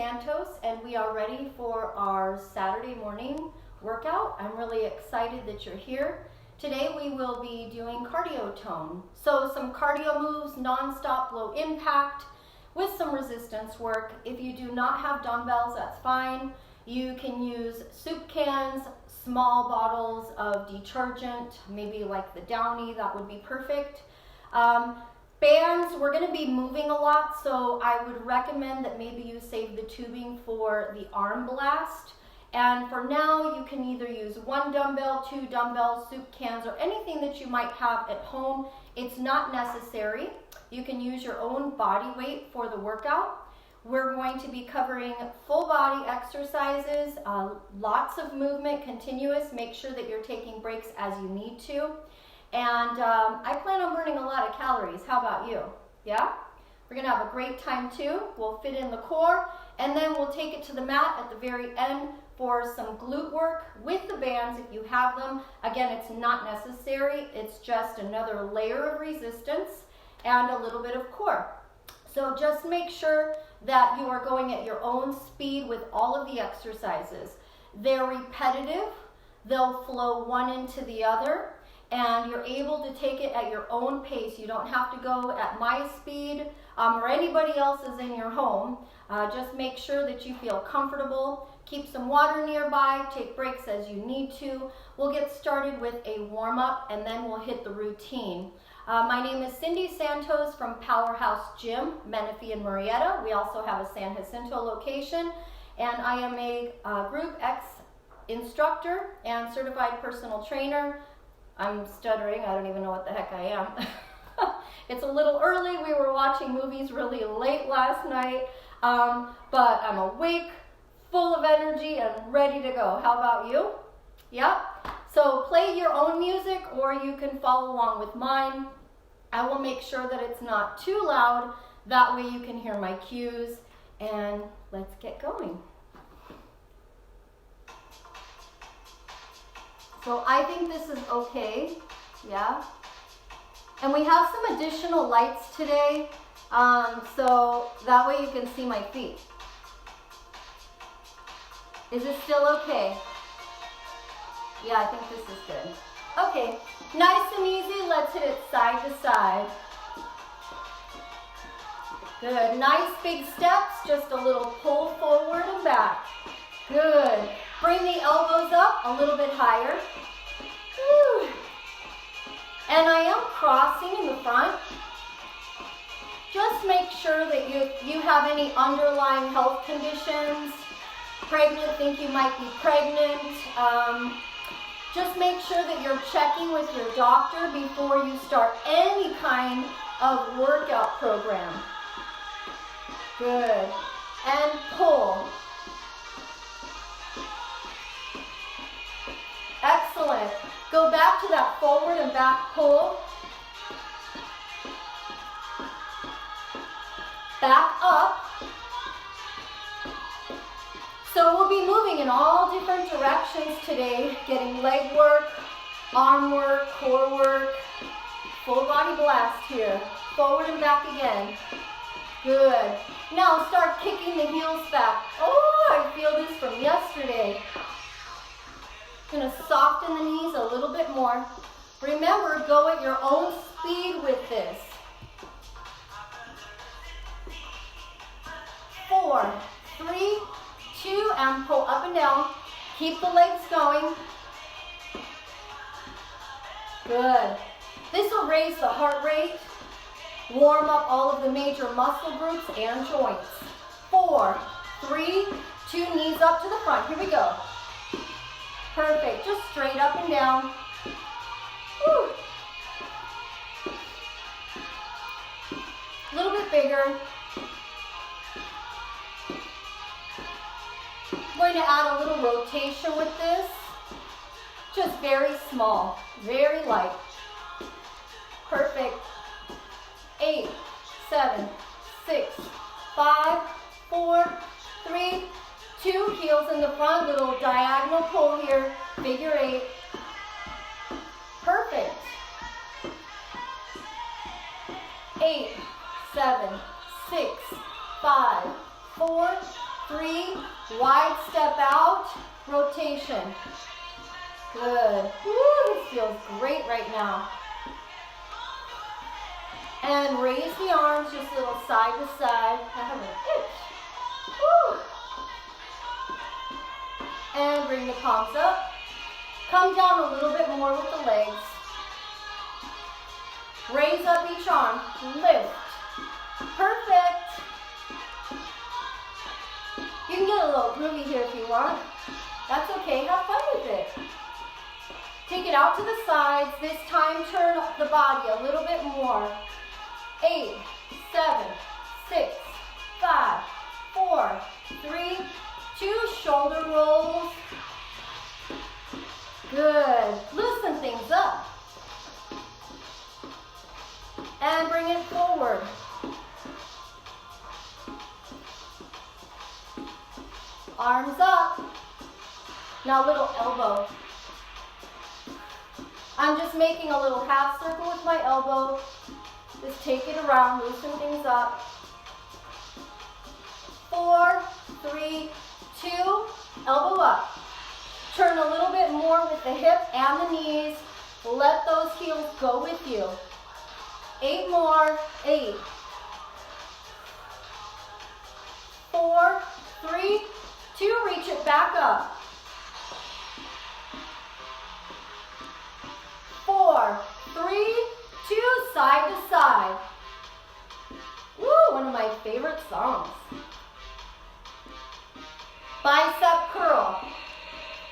Santos, and we are ready for our Saturday morning workout. I'm really excited that you're here. Today we will be doing cardio tone. So some cardio moves, non-stop, low impact, with some resistance work. If you do not have dumbbells, that's fine. You can use soup cans, small bottles of detergent, maybe like the Downy, that would be perfect. Bands, we're going to be moving a lot, so I would recommend that maybe you save the tubing for the arm blast. And for now, you can either use 1 dumbbell, 2 dumbbells, soup cans, or anything that you might have at home. It's not necessary. You can use your own body weight for the workout. We're going to be covering full body exercises, lots of movement, continuous. Make sure that you're taking breaks as you need to. And I plan on burning a lot of calories. How about you? Yeah? We're going to have a great time too. We'll fit in the core, and then we'll take it to the mat at the very end for some glute work with the bands if you have them. Again, it's not necessary. It's just another layer of resistance and a little bit of core. So just make sure that you are going at your own speed with all of the exercises. They're repetitive. They'll flow one into the other. And you're able to take it at your own pace. You don't have to go at my speed or anybody else's in your home. Just make sure that you feel comfortable. Keep some water nearby. Take breaks as you need to. We'll get started with a warm-up and then we'll hit the routine. My name is Cindy Santos from Powerhouse Gym, Menifee and Murrieta. We also have a San Jacinto location. And I am a Group X instructor and certified personal trainer. I'm stuttering, I don't even know what the heck I am. It's a little early, we were watching movies really late last night, but I'm awake, full of energy, and ready to go. How about you? Yep. So play your own music, or you can follow along with mine. I will make sure that it's not too loud, that way you can hear my cues, and let's get going. So I think this is okay, yeah. And we have some additional lights today, so that way you can see my feet. Is it still okay? Yeah, I think this is good. Okay, nice and easy, let's hit it side to side. Good, nice big steps, just a little pull forward and back. Good. Bring the elbows up a little bit higher. Whew. And I am crossing in the front. Just make sure that you have any underlying health conditions. Pregnant, think you might be pregnant. Just make sure that you're checking with your doctor before you start any kind of workout program. Good. And pull. Excellent. Go back to that forward and back pull. Back up. So we'll be moving in all different directions today, getting leg work, arm work, core work, full body blast here. Forward and back again. Good. Now start kicking the heels back. Oh, I feel this from yesterday. Going to soften the knees a little bit more. Remember, go at your own speed with this. 4, 3, 2, and pull up and down. Keep the legs going. Good. This will raise the heart rate, warm up all of the major muscle groups and joints. 4, 3, 2, knees up to the front. Here we go. Perfect, just straight up and down. Woo. A little bit bigger. I'm going to add a little rotation with this. Just very small, very light. Perfect. 8, 7, 6, 5, 4, 3, 2, heels in the front, little diagonal pull here, figure 8. Perfect. 8, 7, 6, 5, 4, 3, wide step out, rotation. Good. Woo, this feels great right now. And raise the arms just a little side to side. I have an itch. Woo. And bring the palms up. Come down a little bit more with the legs. Raise up each arm. Lift. Perfect. You can get a little groovy here if you want. That's okay. Have fun with it. Take it out to the sides. This time turn the body a little bit more. 8, 7, 6, 5, 4, 3, 2. Shoulder rolls. Good. Loosen things up. And bring it forward. Arms up. Now little elbow. I'm just making a little half circle with my elbow. Just take it around, loosen things up. 4, 3, 2, elbow up. Turn a little bit more with the hip and the knees. Let those heels go with you. 8 more. 8, 4, 3, 2, reach it back up. 4, 3, 2, side to side. Woo, one of my favorite songs. Bicep curl.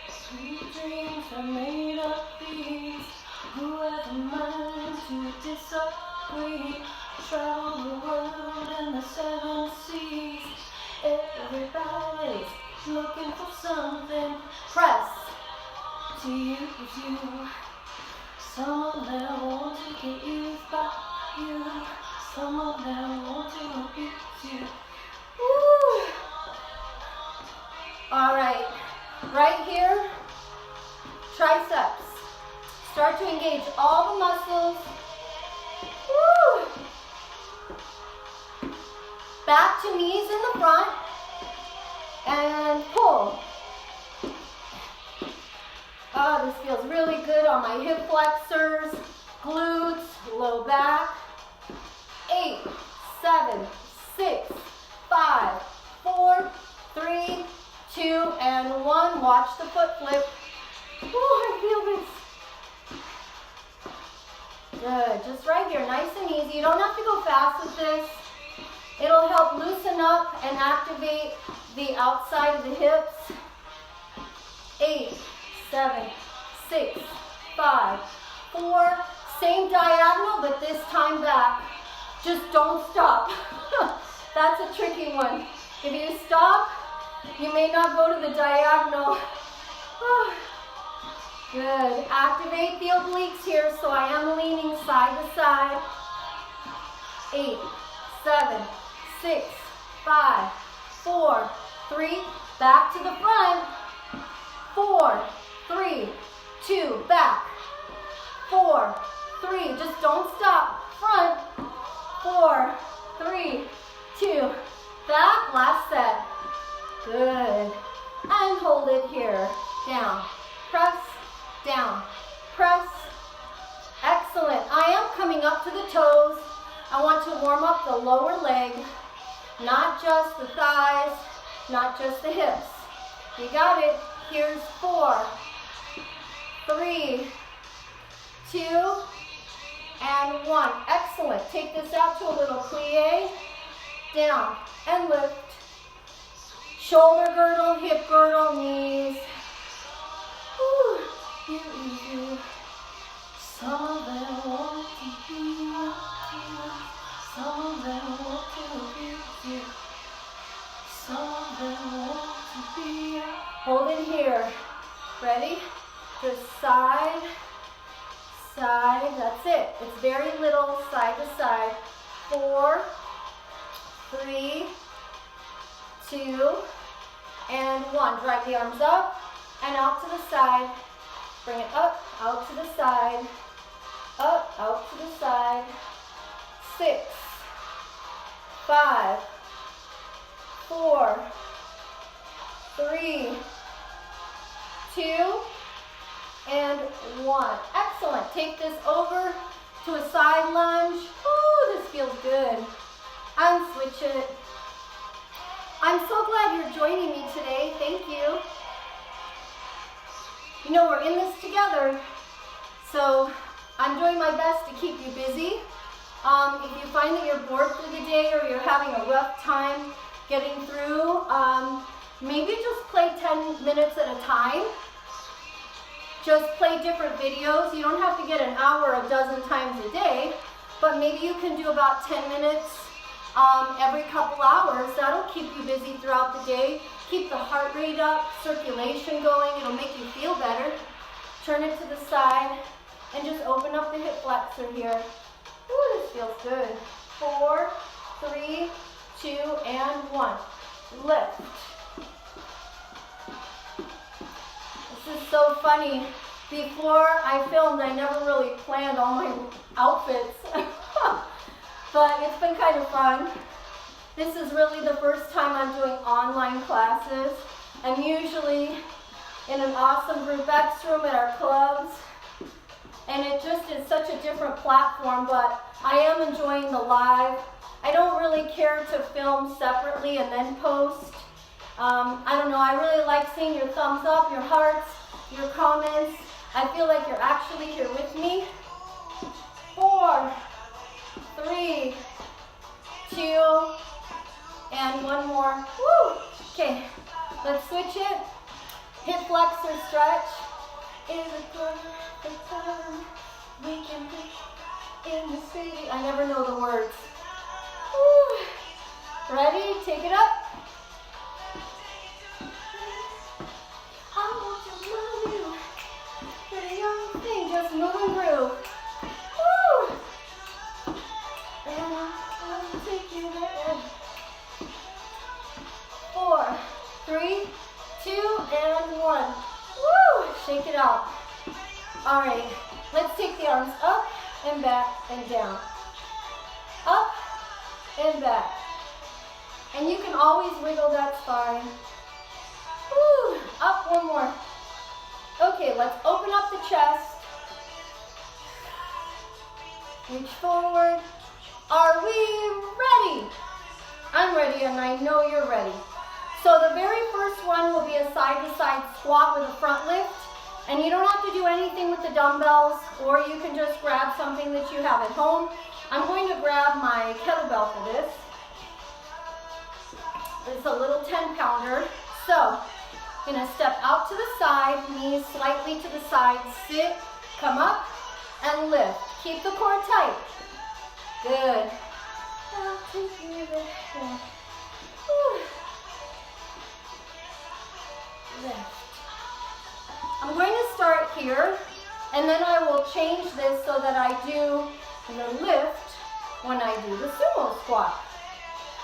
Sweet dreams are made of these. Who has a mind to disagree? Travel the world and the 7 seas. Everybody's looking for something. Press to use you. Some of them want to get used by you. Some of them want to abuse you. Woo. All right, right here, triceps. Start to engage all the muscles. Woo. Back to knees in the front. And pull. Oh, this feels really good on my hip flexors, glutes, low back. 8, 7, 6, 5, 4, 3, 2, and 1. Watch the foot flip. Oh, I feel this. Good, just right here, nice and easy. You don't have to go fast with this. It'll help loosen up and activate the outside of the hips. 8, 7, 6, 5, 4. Same diagonal, but this time back. Just don't stop. That's a tricky one. If you stop, you may not go to the diagonal. Good. Activate the obliques here, so I am leaning side to side. 8, 7, 6, 5, 4, 3. Back to the front. 4, 3, 2. Back. 4, 3. Just don't stop. Front. 4, 3, 2. Back. Last set. Good. And hold it here. Down. Press. Down. Press. Excellent. I am coming up to the toes. I want to warm up the lower leg, not just the thighs, not just the hips. You got it. Here's 4, 3, 2, and 1. Excellent. Take this out to a little plie. Down and lift. Shoulder girdle, hip girdle, knees. Whew. You. Some of them want to be you. Some of them want to abuse you. Some of them want to be you. Hold it here. Ready? Just side, side. That's it. It's very little, side to side. 4, 3, 2, and 1. Drag the arms up and out to the side. Bring it up, out to the side. Up, out to the side. 6, 5, 4, 3, 2, and 1. Excellent. Take this over to a side lunge. Ooh, this feels good. And switch it. I'm so glad you're joining me today. Thank you. You know, we're in this together, so I'm doing my best to keep you busy. If you find that you're bored through the day or you're having a rough time getting through, maybe just play 10 minutes at a time. Just play different videos. You don't have to get an hour a dozen times a day, but maybe you can do about 10 minutes every couple hours. That'll keep you busy throughout the day. Keep the heart rate up, circulation going. It'll make you feel better. Turn it to the side and just open up the hip flexor here. Ooh, this feels good. 4, 3, 2, and 1. Lift. This is so funny. Before I filmed, I never really planned all my outfits. But it's been kind of fun. This is really the first time I'm doing online classes. I'm usually in an awesome group X room at our clubs. And it just is such a different platform, but I am enjoying the live. I don't really care to film separately and then post. I don't know, I really like seeing your thumbs up, your hearts, your comments. I feel like you're actually here with me. 4, 3, 2, and 1 more. Woo! Okay, let's switch it. Hip flexor stretch. Is it the time we can be in the city? I never know the words. Woo! Ready? Take it up. I want to love you. Pretty young thing, just moving through. Woo! And I'll take you there. 4, 3, 2, and 1. Woo! Shake it out. All right, let's take the arms up and back and down. Up and back. And you can always wiggle that spine. Woo! Up, 1 more. Okay, let's open up the chest. Reach forward. Are we ready? I'm ready, and I know you're ready. So the very first one will be a side-to-side squat with a front lift. And you don't have to do anything with the dumbbells, or you can just grab something that you have at home. I'm going to grab my kettlebell for this. It's a little 10-pounder. So, I'm going to step out to the side, knees slightly to the side, sit, come up, and lift. Keep the core tight. Good. I'll take you there. Lift. I'm going to start here, and then I will change this so that I do the lift when I do the sumo squat.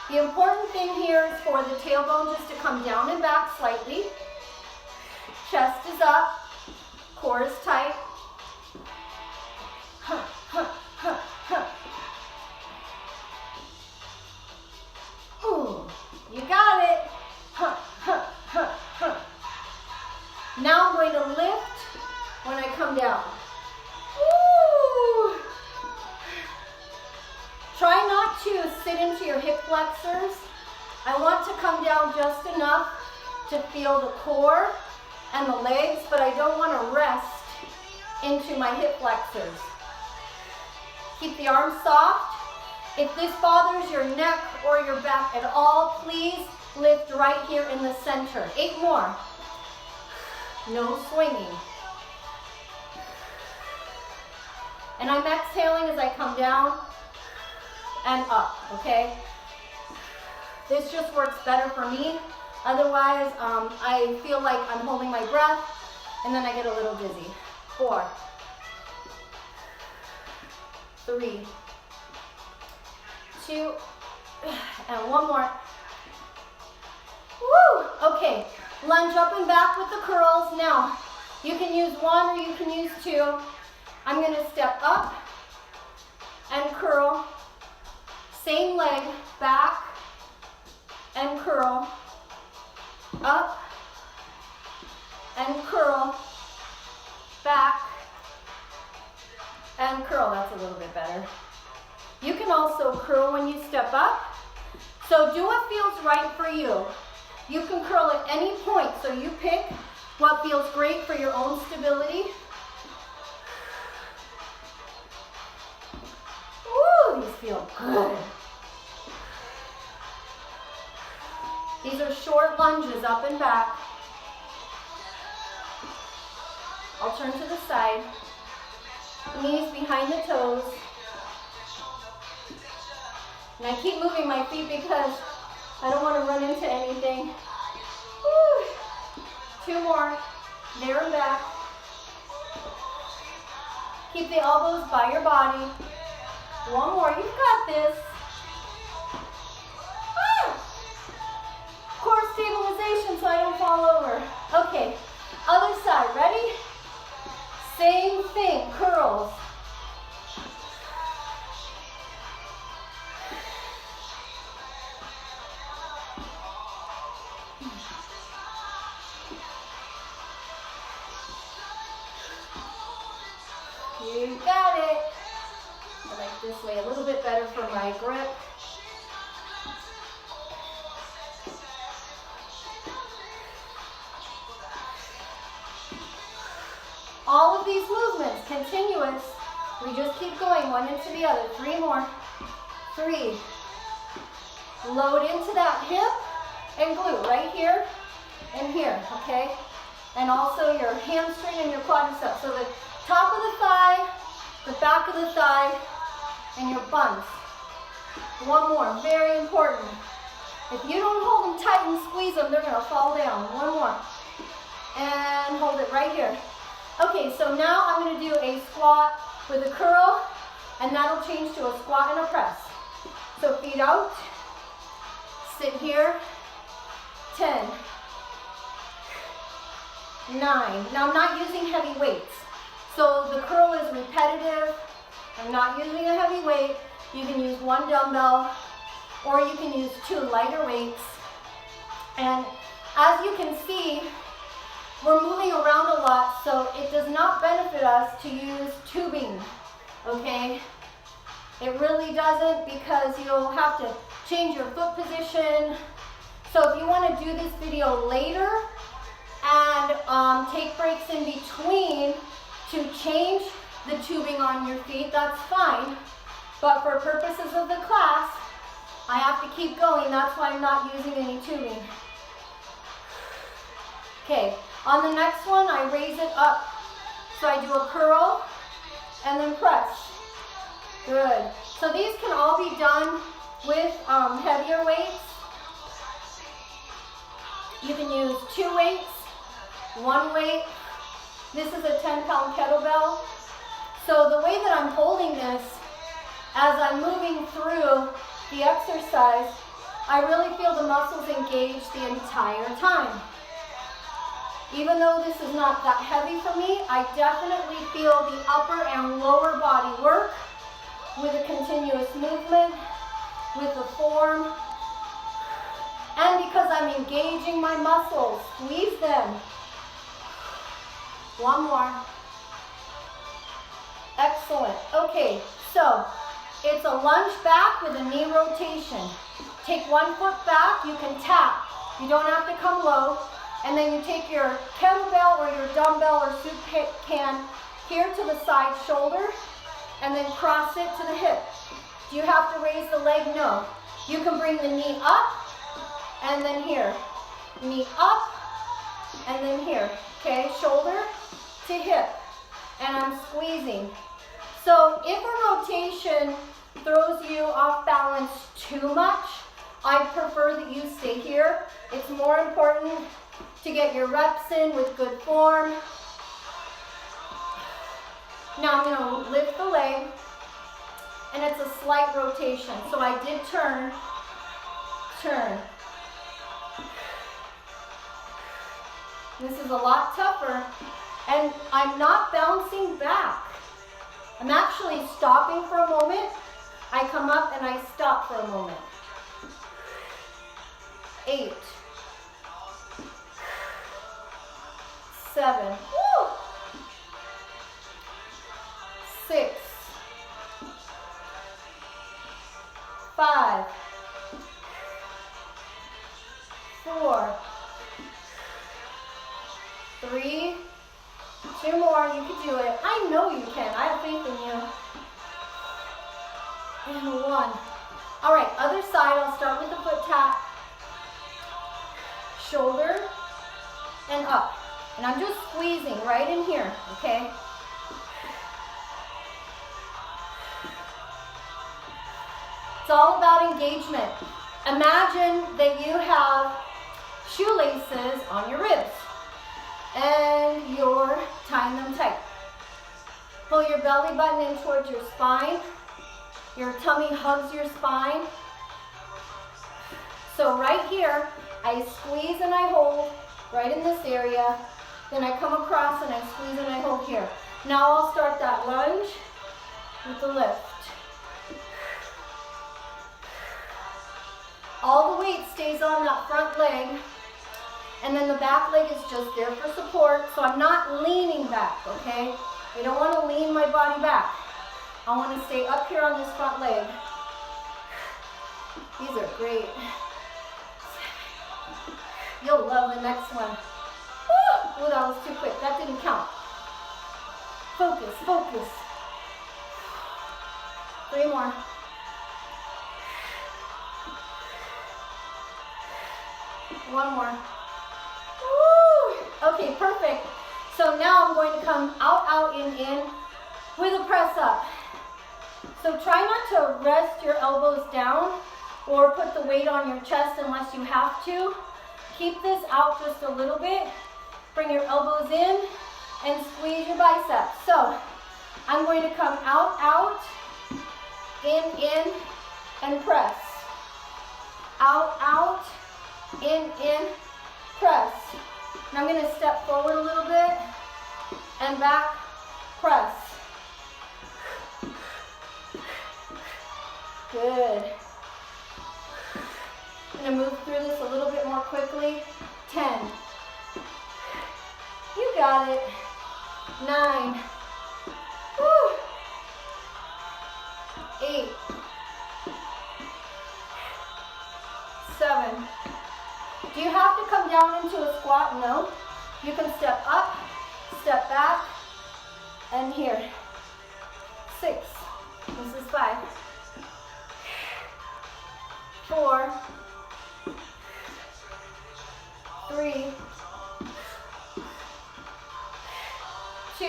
The important thing here is for the tailbone just to come down and back slightly. Chest is up, core is tight. Huh, huh, huh, huh. Ooh, you got it. Huh, huh, huh, huh. Now I'm going to lift when I come down. Woo! Try not to sit into your hip flexors. I want to come down just enough to feel the core and the legs, but I don't want to rest into my hip flexors. Keep the arms soft. If this bothers your neck or your back at all, please lift right here in the center. 8 more. No swinging. And I'm exhaling as I come down and up, okay? This just works better for me. Otherwise, I feel like I'm holding my breath and then I get a little dizzy. 4, 3, 2, and 1 more. Woo! Okay, lunge up and back with the curls. Now, you can use 1 or you can use 2. I'm going to step up and curl. Same leg, back and curl. Up and curl, back, and curl. That's a little bit better. You can also curl when you step up. So do what feels right for you. You can curl at any point, so you pick what feels great for your own stability. Ooh, these feel good. These are short lunges up and back. I'll turn to the side. Knees behind the toes. And I keep moving my feet because I don't want to run into anything. Woo. 2 more. There and back. Keep the elbows by your body. 1 more. You've got this. Core stabilization so I don't fall over. Okay. Other side. Ready? Same thing. Curls. You got it. I like this way a little bit better for my grip. All of these movements, continuous. We just keep going, one into the other. 3 more. 3. Load into that hip and glute right here and here, okay? And also your hamstring and your quadriceps. So the top of the thigh, the back of the thigh, and your buns. 1 more, very important. If you don't hold them tight and squeeze them, they're gonna fall down. 1 more. And hold it right here. Okay, so now I'm gonna do a squat with a curl, and that'll change to a squat and a press. So feet out, sit here, 10, 9. Now I'm not using heavy weights. So the curl is repetitive. I'm not using a heavy weight. You can use 1 dumbbell, or you can use 2 lighter weights. And as you can see, we're moving around a lot, so it does not benefit us to use tubing, okay? It really doesn't, because you'll have to change your foot position. So if you want to do this video later and take breaks in between to change the tubing on your feet, that's fine. But for purposes of the class, I have to keep going. That's why I'm not using any tubing. Okay, on the next one, I raise it up. So I do a curl and then press. Good. So these can all be done with heavier weights. You can use 2 weights, 1 weight. This is a 10-pound kettlebell. So the way that I'm holding this, as I'm moving through the exercise, I really feel the muscles engaged the entire time. Even though this is not that heavy for me, I definitely feel the upper and lower body work with a continuous movement, with the form, and because I'm engaging my muscles. Squeeze them. 1 more. Excellent. Okay, so it's a lunge back with a knee rotation. Take 1 foot back, you can tap. You don't have to come low. And then you take your kettlebell or your dumbbell or soup can here to the side shoulder and then cross it to the hip. Do you have to raise the leg? No. You can bring the knee up and then here. Knee up and then here. Okay, shoulder to hip. And I'm squeezing. So if a rotation throws you off balance too much, I prefer that you stay here. It's more important to get your reps in with good form. Now I'm going to lift the leg, and it's a slight rotation. So I did turn. This is a lot tougher, and I'm not bouncing back. I'm actually stopping for a moment. I come up and I stop for a moment. 8, 7. Woo! 6. 5. 4. 3. 2 more. You can do it. I know you can. I have faith in you. And 1. All right, other side. I'll start with the foot tap. Shoulder and up. And I'm just squeezing right in here, okay? It's all about engagement. Imagine that you have shoelaces on your ribs and you're tying them tight. Pull your belly button in towards your spine. Your tummy hugs your spine. So right here, I squeeze and I hold right in this area. Then I come across and I squeeze and I hold here. Now I'll start that lunge with the lift. All the weight stays on that front leg, and then the back leg is just there for support, so I'm not leaning back, okay? I don't want to lean my body back. I want to stay up here on this front leg. These are great. You'll love the next one. Woo! Ooh, that was too quick. That didn't count. Focus, focus. 3 more. One more. Woo! Okay, perfect. So now I'm going to come out, out, in with a press up. So try not to rest your elbows down or put the weight on your chest unless you have to. Keep this out just a little bit. Bring your elbows in and squeeze your biceps. So I'm going to come out, out, in, and press. Out, out, in, press. And I'm going to step forward a little bit and back, press. Good. I'm going to move through this a little bit more quickly. 10. You got it. 9. Woo. 8. 7. Do you have to come down into a squat? No. You can step up, step back, and here. 6. This is 5. 4. 3. 2.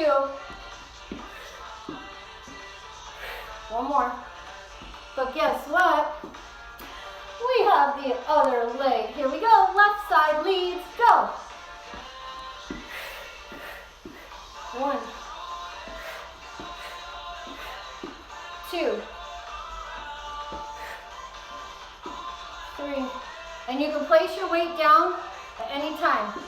1 more. But guess what? We have the other leg. Here we go. Left side leads. Go. 1. 2. 3. And you can place your weight down at any time. 5.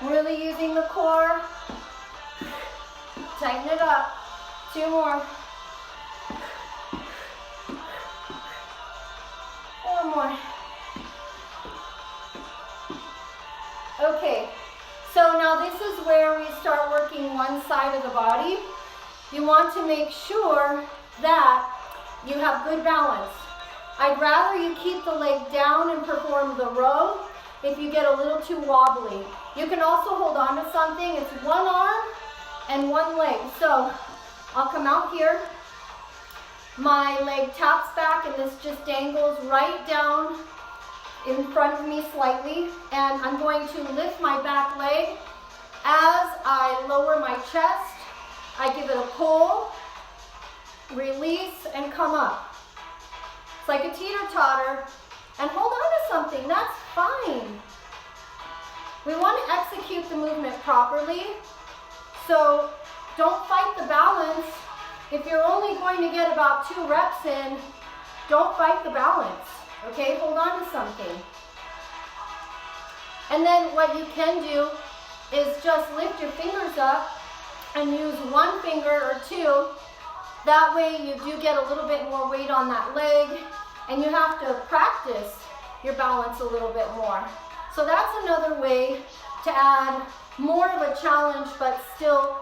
Really using the core. Tighten it up. 2 more. 1 more. Okay, so now this is where we start working one side of the body. You want to make sure that you have good balance. I'd rather you keep the leg down and perform the row if you get a little too wobbly. You can also hold on to something. It's 1 arm and 1 leg. So I'll come out here. My leg taps back and this just dangles right down in front of me slightly. And I'm going to lift my back leg as I lower my chest. I give it a pull, release, and come up. It's like a teeter-totter. And hold on to something. That's fine. We want to execute the movement properly. So don't fight the balance. If you're only going to get about 2 reps in, don't fight the balance. Okay, hold on to something. And then what you can do is just lift your fingers up and use one finger or two. That way you do get a little bit more weight on that leg, and you have to practice your balance a little bit more. So that's another way to add more of a challenge but still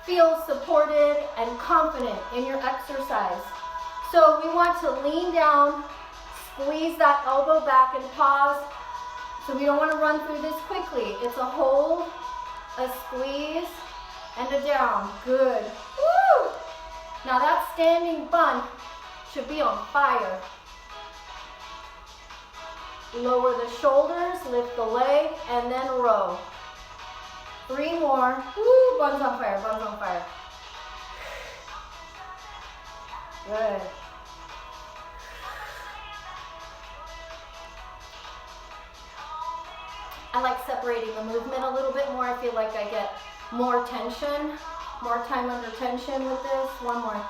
feel supported and confident in your exercise. So we want to lean down, squeeze that elbow back and pause. So we don't want to run through this quickly. It's a hold, a squeeze, and a down. Good. Woo! Now that standing bun should be on fire. Lower the shoulders, lift the leg, and then row. 3 more. Woo! Buns on fire, buns on fire. Good. I like separating the movement a little bit more. I feel like I get more tension, more time under tension with this. 1 more.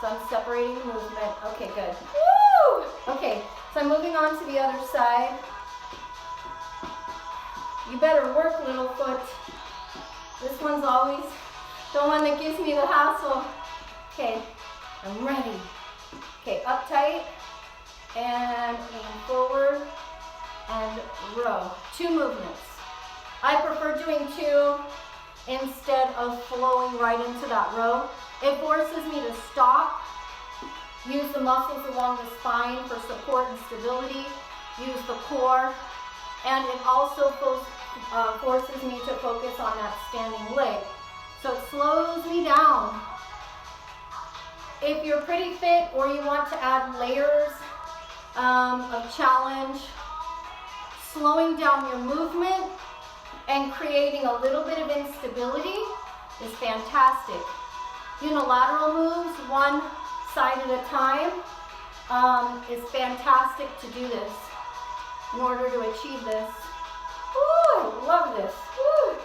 So I'm separating the movement. Okay, good. Woo! Okay, so I'm moving on to the other side. You better work, little foot. This one's always the one that gives me the hassle. Okay, I'm ready. Okay, up tight and lean forward and row. 2 movements. I prefer doing 2 instead of flowing right into that row. It forces me to stop, use the muscles along the spine for support and stability, use the core, and it also forces me to focus on that standing leg. So it slows me down. If you're pretty fit or you want to add layers of challenge, slowing down your movement and creating a little bit of instability is fantastic. Unilateral moves, one side at a time, is fantastic to do this in order to achieve this. Woo, I love this. Woo.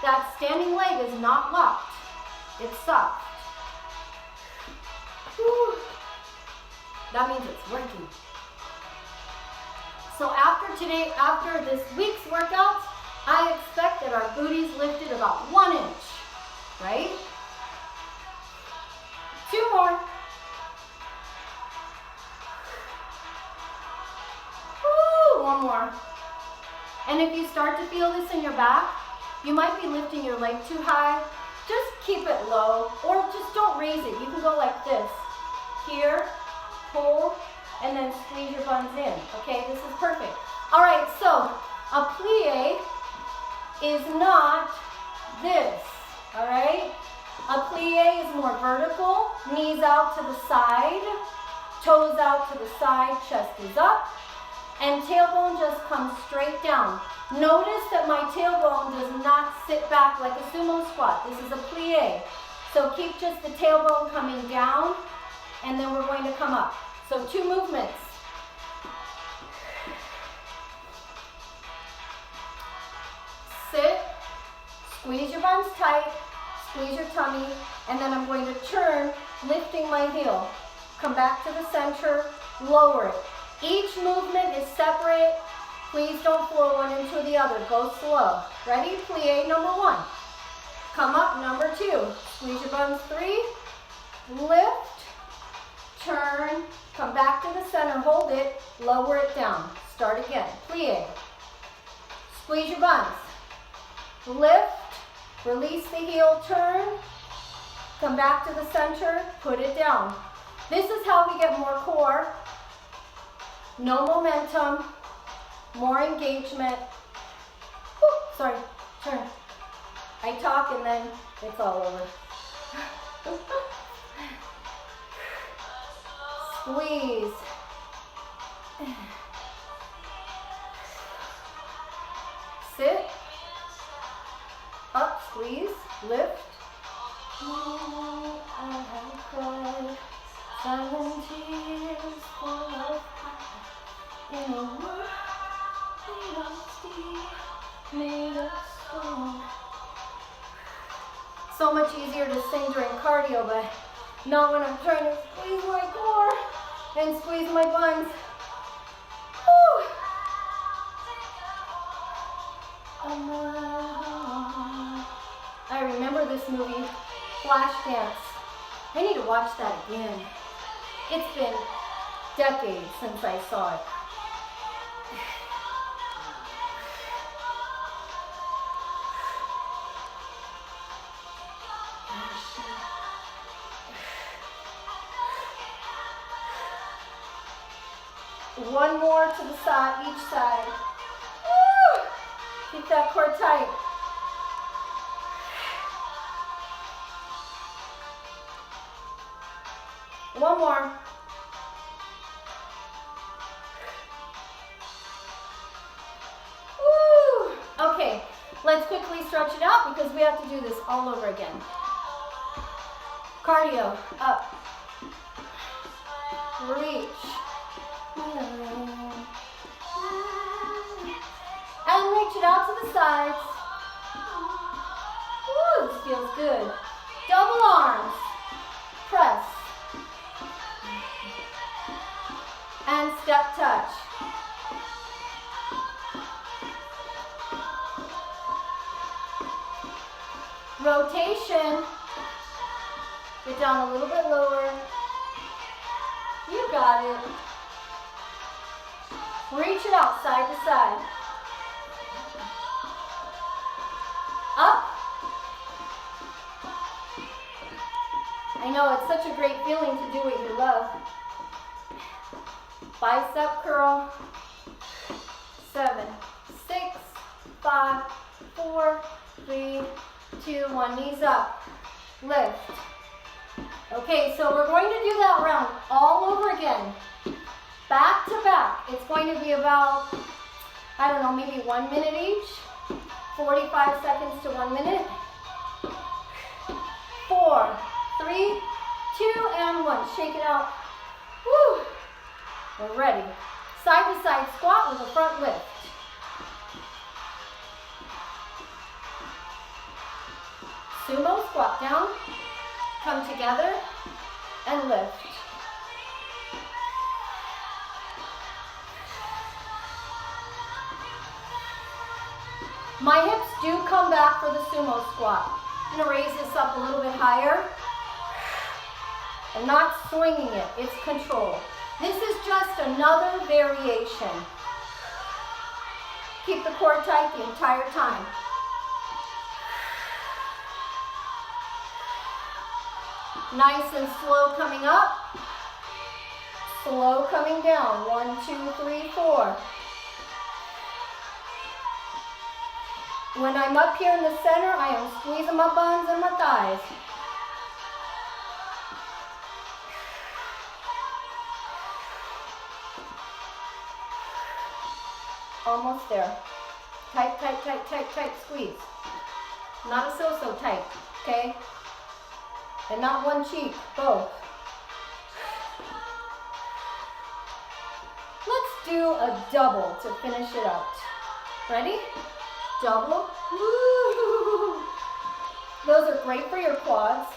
That standing leg is not locked. It's soft. Woo. That means it's working. So after this week's workout, I expect that our booty's lifted about 1 inch, right? 2 more. Woo, 1 more. And if you start to feel this in your back, you might be lifting your leg too high. Just keep it low, or just don't raise it. You can go like this. Here, pull, and then squeeze your buns in. Okay, this is perfect. All right, so a plie is not this. All right, a plie is more vertical, knees out to the side, toes out to the side, chest is up, and tailbone just comes straight down. Notice that my tailbone does not sit back like a sumo squat. This is a plie. So keep just the tailbone coming down, and then we're going to come up. So 2 movements. Sit, squeeze your buns tight, squeeze your tummy, and then I'm going to turn, lifting my heel. Come back to the center, lower it. Each movement is separate. Please don't flow one into the other. Go slow. Ready? Plie number 1. Come up, number 2. Squeeze your buns 3. Lift, turn, come back to the center, hold it, lower it down. Start again. Plie. Squeeze your buns. Lift, release the heel, turn, come back to the center, put it down. This is how we get more core, no momentum, more engagement. Woo, sorry, turn. I talk and then it's all over. Squeeze. Sit. Up, squeeze, lift. I have cried silent tears full of pride in a world made of steel, made of stone. So much easier to sing during cardio, but not when I'm trying to squeeze my core and squeeze my buns. Woo! I remember this movie, Flashdance. I need to watch that again. It's been decades since I saw it. One more to the side, each side. Woo! Keep that core tight. One more. Woo! Okay, let's quickly stretch it out because we have to do this all over again. Cardio, up. Reach. And reach it out to the sides. Woo, this feels good. Double arms. Press. And step touch. Rotation. Get down a little bit lower. You got it. Reach it out side to side. Up. I know it's such a great feeling to do what you love. Bicep curl. 7, 6, 5, 4, 3, 2, 1. Knees up. Lift. Okay, so we're going to do that round all over again. Back to back. It's going to be about, I don't know, maybe 1 minute each. 45 seconds to 1 minute. 4, 3, 2, and 1. Shake it out. Woo! We're ready. Side to side squat with a front lift. Sumo, squat down. Come together and lift. My hips do come back for the sumo squat. I'm going to raise this up a little bit higher. I'm not swinging it, it's control. This is just another variation. Keep the core tight the entire time. Nice and slow coming up. Slow coming down. 1, 2, 3, 4. When I'm up here in the center, I am squeezing my buns and my thighs. Almost there. Tight, tight, tight, tight, tight, squeeze. Not a so-so tight, okay? And not one cheek, both. Let's do a double to finish it out. Ready? Double. Woo! Those are great for your quads.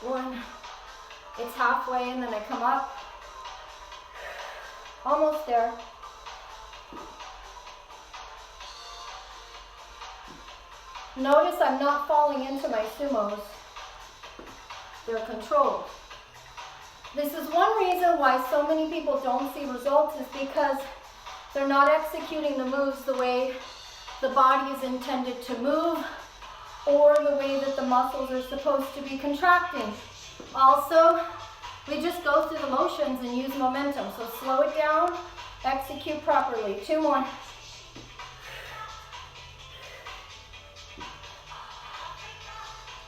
1. It's halfway and then I come up. Almost there. Notice I'm not falling into my sumos. They're controlled. This is one reason why so many people don't see results is because they're not executing the moves the way the body is intended to move or the way that the muscles are supposed to be contracting. Also, we just go through the motions and use momentum. So slow it down, execute properly. 2 more.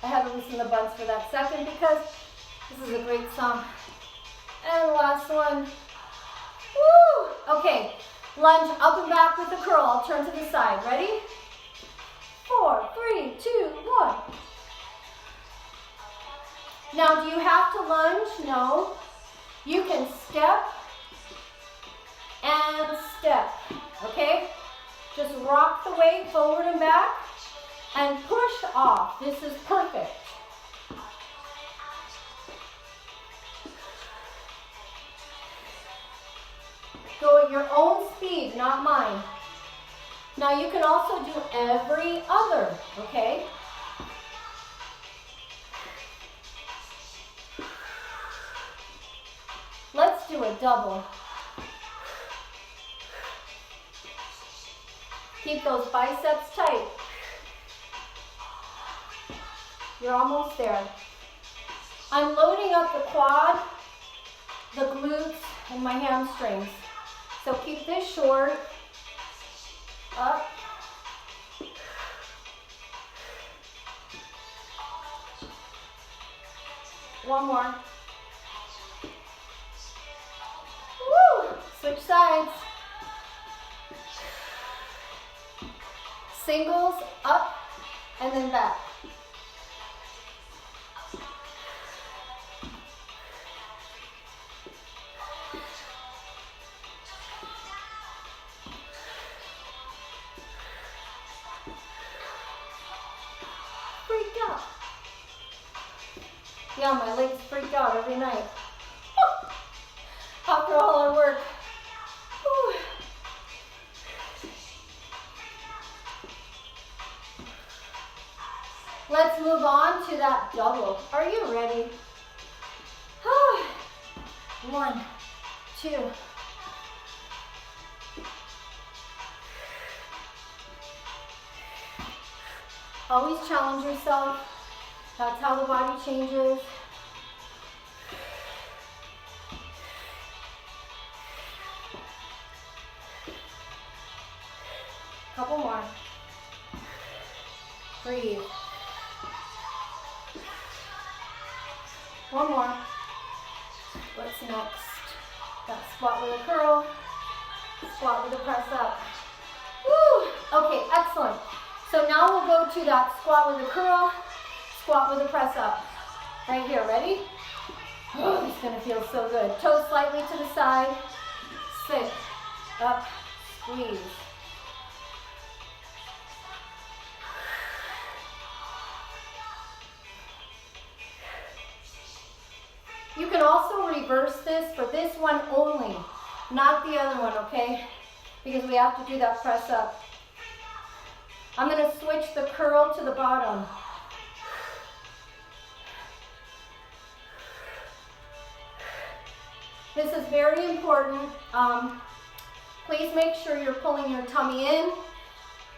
I had to loosen the buns for that second because this is a great song. And last one. Woo! Okay, lunge up and back with the curl. I'll turn to the side. Ready? 4, 3, 2, 1. Now, do you have to lunge? No. You can step and step, okay? Just rock the weight forward and back and push off. This is perfect. Go at your own speed, not mine. Now you can also do every other, okay? Let's do a double. Keep those biceps tight. You're almost there. I'm loading up the quad, the glutes, and my hamstrings. So keep this short. Up. One more. Woo! Switch sides. Singles, up, and then back. Freaked out. Yeah, my legs freak out every night. After all our work. Whew. Let's move on to that double. Are you ready? 1, 2. Always challenge yourself. That's how the body changes. Couple more. Breathe. One more. What's next? That squat with a curl, squat with a press up. Woo! Okay, excellent. So now we'll go to that squat with a curl, squat with a press up. Right here, ready? Oh, it's gonna feel so good. Toes slightly to the side, sit, up, squeeze. You can also reverse this for this one only, not the other one, okay? Because we have to do that press up. I'm going to switch the curl to the bottom. This is very important. Please make sure you're pulling your tummy in.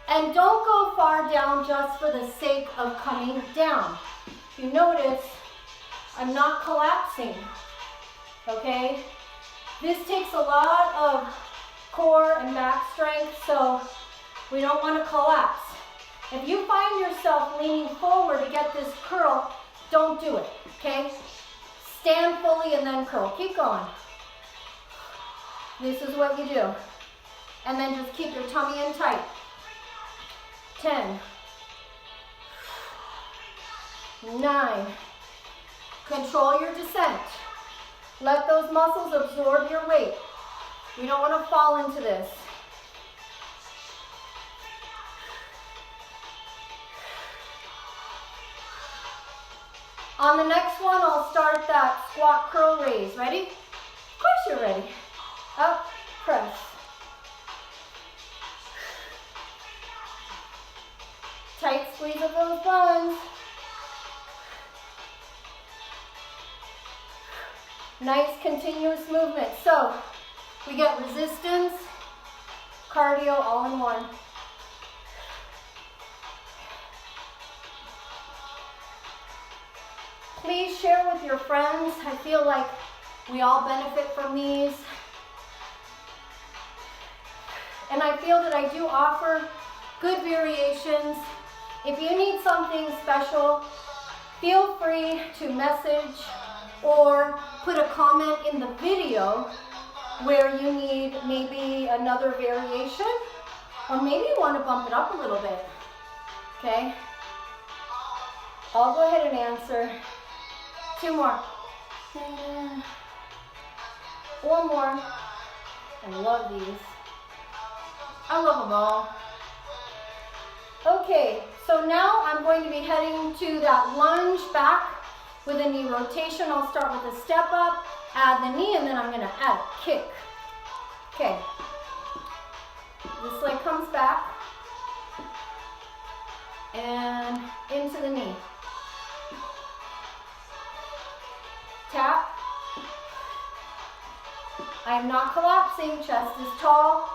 And don't go far down just for the sake of coming down. If you notice, I'm not collapsing, okay? This takes a lot of core and back strength, so we don't want to collapse. If you find yourself leaning forward to get this curl, don't do it, okay? Stand fully and then curl. Keep going. This is what you do. And then just keep your tummy in tight. 10, 9, control your descent. Let those muscles absorb your weight. We don't want to fall into this. On the next one, I'll start that squat curl raise. Ready? Of course you're ready. Up, press. Tight squeeze of those bones. Nice continuous movement. So we get resistance, cardio all in one. Please share with your friends. I feel like we all benefit from these. And I feel that I do offer good variations. If you need something special, feel free to message or put a comment in the video where you need maybe another variation, or maybe you want to bump it up a little bit, okay? I'll go ahead and answer. 2 more. One more. I love these. I love them all. Okay, so now I'm going to be heading to that lunge back with a knee rotation. I'll start with a step up, add the knee, and then I'm going to add a kick. Okay. This leg comes back. and into the knee. Tap. I am not collapsing, chest is tall.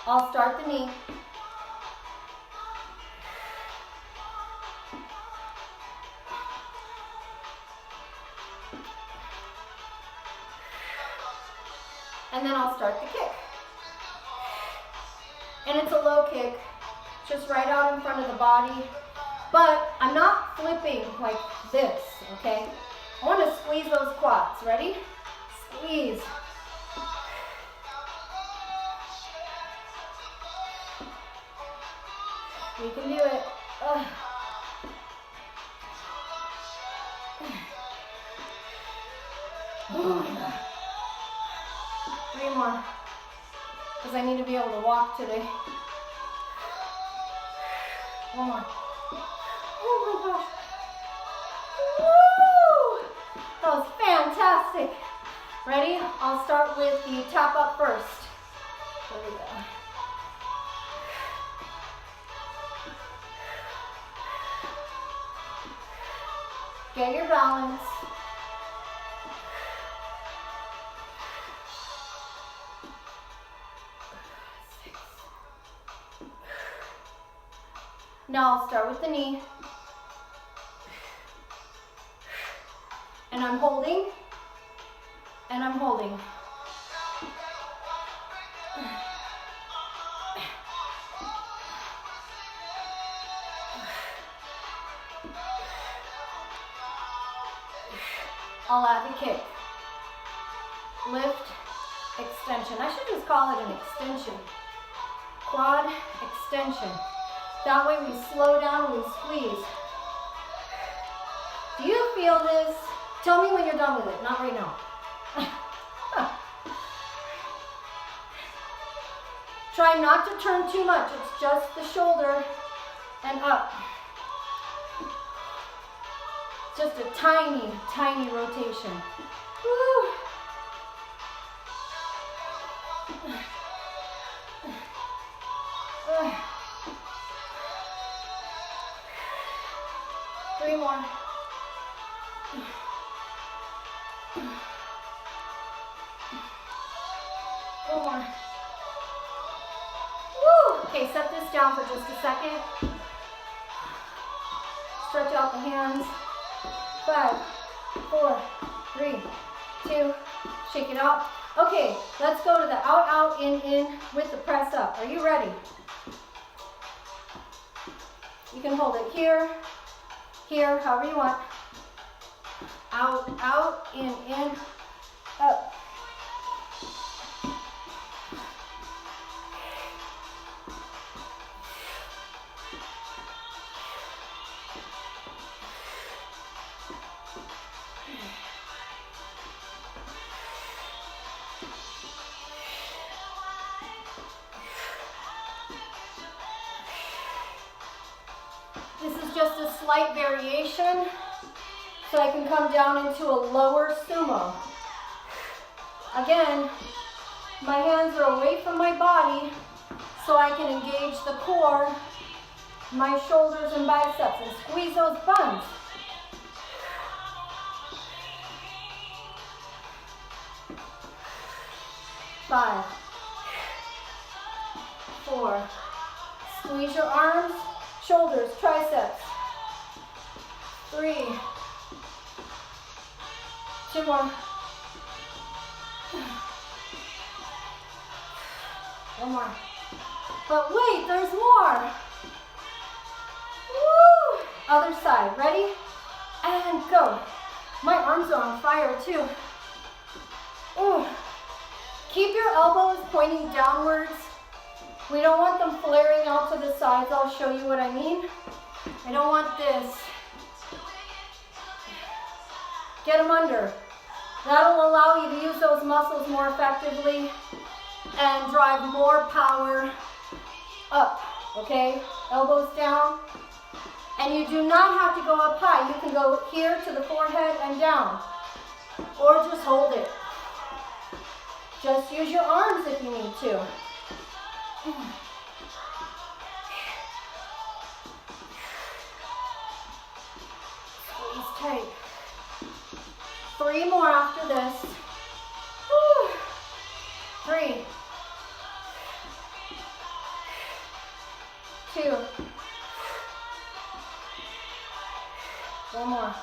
I'll start the knee. And then I'll start the kick. And it's a low kick, just right out in front of the body. But I'm not flipping like this, okay? I want to squeeze those quads. Ready? Squeeze. We can do it. Ugh. Oh my God. 3 more, because I need to be able to walk today. 1 more. Oh my gosh. Woo! That was fantastic. Ready? I'll start with the tap up first. There we go. Get your balance. Now I'll start with the knee. And I'm holding. And I'm holding. I'll add the kick. Lift, extension. I should just call it an extension. Quad extension. That way we slow down and we squeeze. Do you feel this? Tell me when you're done with it, not right now. Try not to turn too much. It's just the shoulder and up. Just a tiny, tiny rotation. Woo. Three more. One more. Woo! Okay, set this down for just a second. Stretch out the hands. 5, 4, 3, 2, shake it out. Okay, let's go to the out, out, in with the press up. Are you ready? You can hold it here, here, however you want. Out, out, in, up. This is just a slight variation, so I can come down into a lower sumo. Again, my hands are away from my body, so I can engage the core, my shoulders and biceps, and squeeze those buns. Five, 4, squeeze your arms, shoulders, triceps. 3, 2 more. 1 more. But wait, there's more. Woo! Other side, ready? And go. My arms are on fire too. Ooh. Keep your elbows pointing downwards. We don't want them flaring out to the sides. I'll show you what I mean. I don't want this. Get them under. That'll allow you to use those muscles more effectively and drive more power up, okay? Elbows down. And you do not have to go up high. You can go here to the forehead and down. or just hold it. Just use your arms if you need to. Squeeze tight. 3 more after this. 3, 2, 1 more.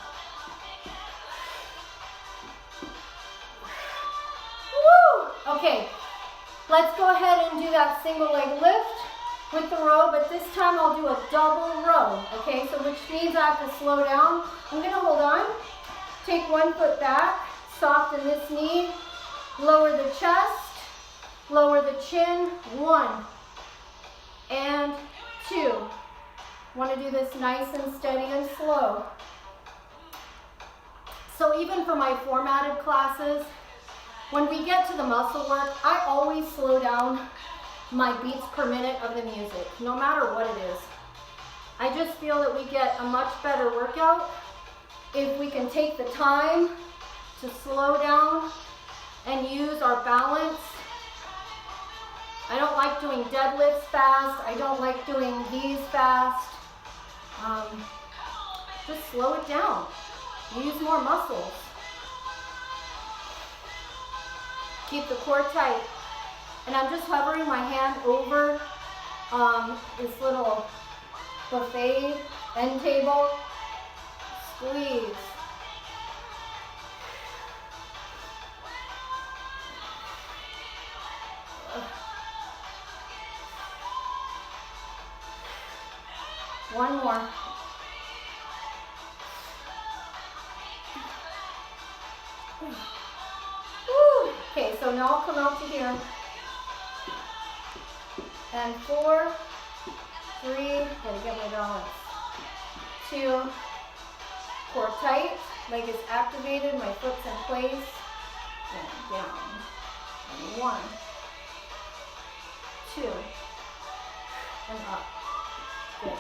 Woo! Okay, let's go ahead and do that single leg lift with the row, but this time I'll do a double row, okay? So which means I have to slow down. I'm gonna hold on, take 1 foot back, soften this knee, lower the chest, lower the chin, 1 and 2. Want to do this nice and steady and slow. So even for my formatted classes, when we get to the muscle work, I always slow down my beats per minute of the music, no matter what it is. I just feel that we get a much better workout if we can take the time to slow down and use our balance. I don't like doing deadlifts fast. I don't like doing these fast. Just slow it down. Use more muscles. Keep the core tight. And I'm just hovering my hand over this little buffet end table. Squeeze. One more. Woo. Okay, so now I'll come out to here. And 4, 3, gotta get my balance. 2, core tight, leg is activated, my foot's in place, and down. And 1, 2, and up. Good.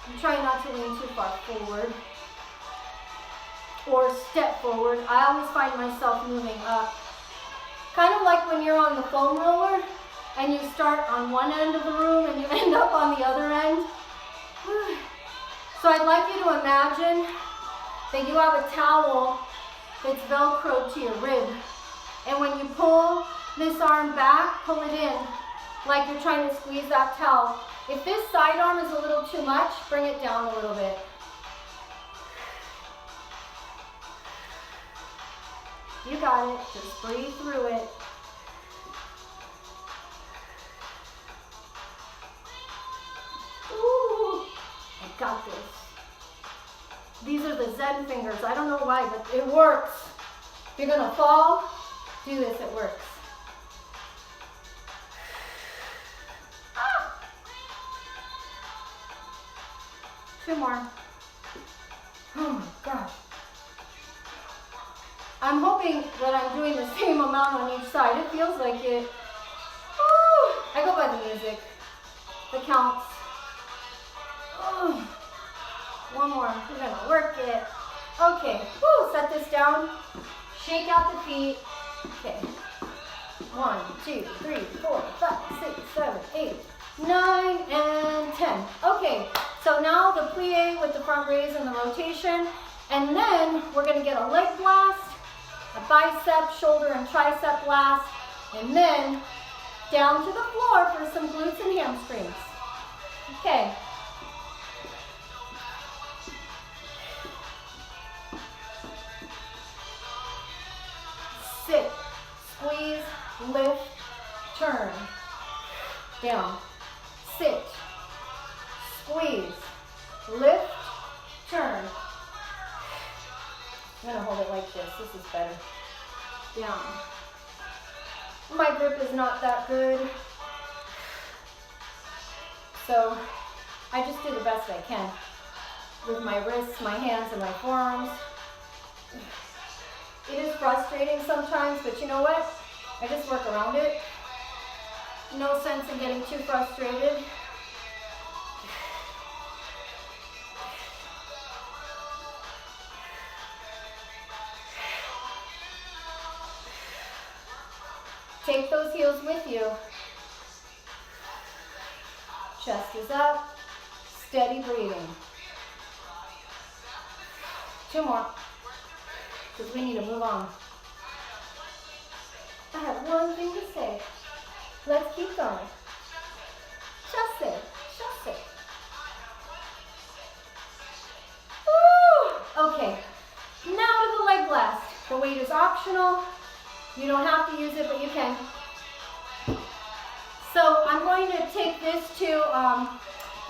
I'm trying not to lean too far forward or step forward. I always find myself moving up. Kind of like when you're on the foam roller and you start on one end of the room and you end up on the other end. So I'd like you to imagine that you have a towel that's Velcroed to your rib. And when you pull this arm back, pull it in like you're trying to squeeze that towel. If this side arm is a little too much, bring it down a little bit. You got it. Just breathe through it. Ooh, I got this. These are the Zen fingers. I don't know why, but it works. If you're going to fall, do this. It works. Ah. 2 more. Oh my gosh. I'm hoping that I'm doing the same amount on each side. It feels like it. Woo! I go by the music. The counts. Ooh. 1 more. We're gonna work it. Okay. Woo! Set this down. Shake out the feet. Okay. 1, 2, 3, 4, 5, 6, 7, 8, 9, and 10. Okay. So now the plie with the front raise and the rotation. And then we're gonna get a leg blast, a bicep, shoulder, and tricep blast, and then down to the floor for some glutes and hamstrings. Okay. Sit, squeeze, lift, turn, down. Sit, squeeze, lift, turn. I'm gonna hold it like this. This is better. Down. My grip is not that good, so I just do the best I can with my wrists, my hands, and my forearms. It is frustrating sometimes, but you know what? I just work around it. No sense in getting too frustrated. Take those heels with you. Chest is up. Steady breathing. 2 more. Because we need to move on. I have one thing to say. Let's keep going. Just it. Just it. Woo! Okay. Now to the leg blast. The weight is optional. You don't have to use it, but you can. So I'm going to take this to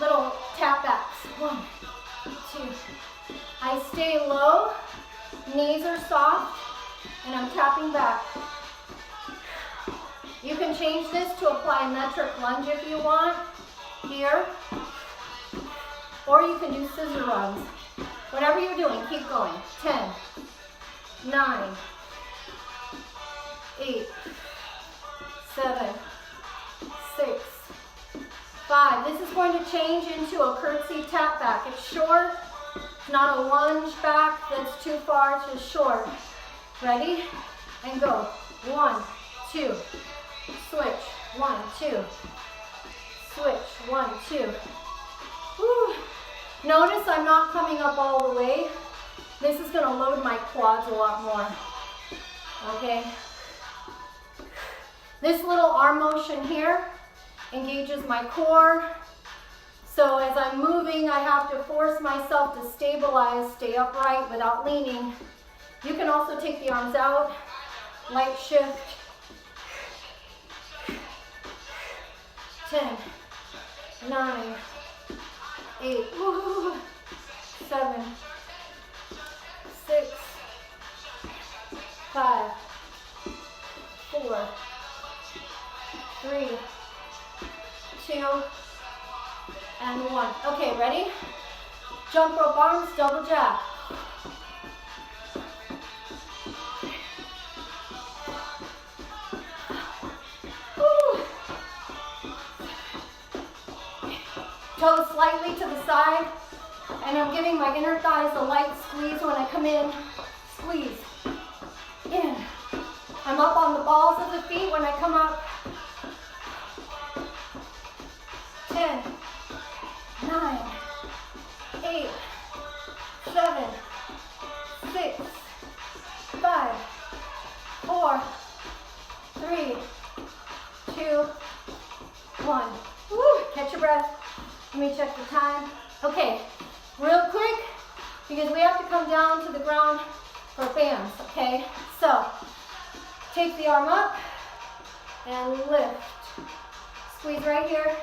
little tap backs. 1, 2. I stay low, knees are soft, and I'm tapping back. You can change this to a plyometric lunge if you want, here. Or you can do scissor runs. Whatever you're doing, keep going. 10, 9, 8, 7, 6, 5. This is going to change into a curtsy tap back. It's short. It's not a lunge back that's too far, it's just short. Ready? And go. 1, 2. Switch. 1, 2. Switch. 1, 2. Whew. Notice I'm not coming up all the way. This is going to load my quads a lot more. Okay? This little arm motion here engages my core. So as I'm moving, I have to force myself to stabilize, stay upright without leaning. You can also take the arms out, light shift. 10, 9, 8, 7, 6, 5, 4, 3, 2, and 1. Okay, ready? Jump rope arms, double jack. Woo. Toes slightly to the side, and I'm giving my inner thighs a light squeeze when I come in. Squeeze. In. I'm up on the balls of the feet when I come up. 10, 9, 8, 7, 6, 5, 4, 3, 2, 1. Woo, catch your breath. Let me check the time. Okay, real quick, because we have to come down to the ground for bands, okay? So, take the arm up and lift. Squeeze right here.